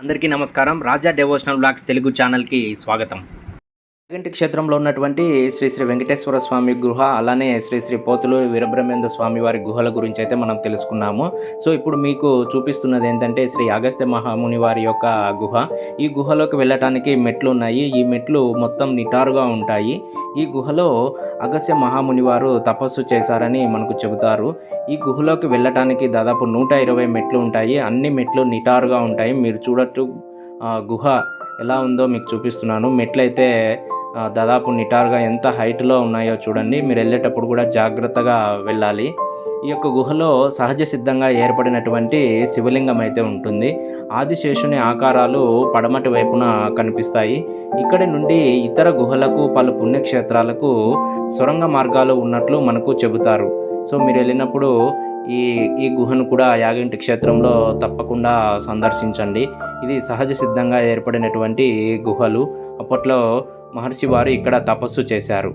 అందరికీ నమస్కారం. రాజా devotional blogs Telugu ఛానల్కి స్వాగతం. యాగంటి క్షేత్రంలో ఉన్నటువంటి శ్రీ శ్రీ వెంకటేశ్వర స్వామి గుహ, అలానే శ్రీ శ్రీ పోతులూరి వీరబ్రహ్మేంద్ర స్వామి వారి గుహల గురించి అయితే మనం తెలుసుకున్నాము. సో ఇప్పుడు మీకు చూపిస్తున్నది ఏంటంటే శ్రీ అగస్త్య మహాముని వారి యొక్క గుహ. ఈ గుహలోకి వెళ్ళటానికి మెట్లు ఉన్నాయి. ఈ మెట్లు మొత్తం నిటారుగా ఉంటాయి. ఈ గుహలో అగస్త్య మహాముని వారు తపస్సు చేశారని మనకు చెబుతారు. ఈ గుహలోకి వెళ్ళటానికి దాదాపు 120 మెట్లు ఉంటాయి. అన్ని మెట్లు నిటారుగా ఉంటాయి. మీరు చూడొచ్చు గుహ ఎలా ఉందో మీకు చూపిస్తున్నాను. మెట్లయితే దాదాపు నిటారుగా ఎంత హైట్లో ఉన్నాయో చూడండి. మీరు వెళ్ళేటప్పుడు కూడా జాగ్రత్తగా వెళ్ళాలి. ఈ యొక్క గుహలో సహజ సిద్ధంగా ఏర్పడినటువంటి శివలింగం అయితే ఉంటుంది. ఆదిశేషుని ఆకారాలు పడమటి వైపున కనిపిస్తాయి. ఇక్కడి నుండి ఇతర గుహలకు, పలు పుణ్యక్షేత్రాలకు సొరంగ మార్గాలు ఉన్నట్లు మనకు చెబుతారు. సో మీరు వెళ్ళినప్పుడు ఈ గుహను కూడా యాగంటి క్షేత్రంలో తప్పకుండా సందర్శించండి. ఇది సహజ సిద్ధంగా ఏర్పడినటువంటి గుహలు. అప్పట్లో మహర్షి వారు ఇక్కడ తపస్సు చేశారు.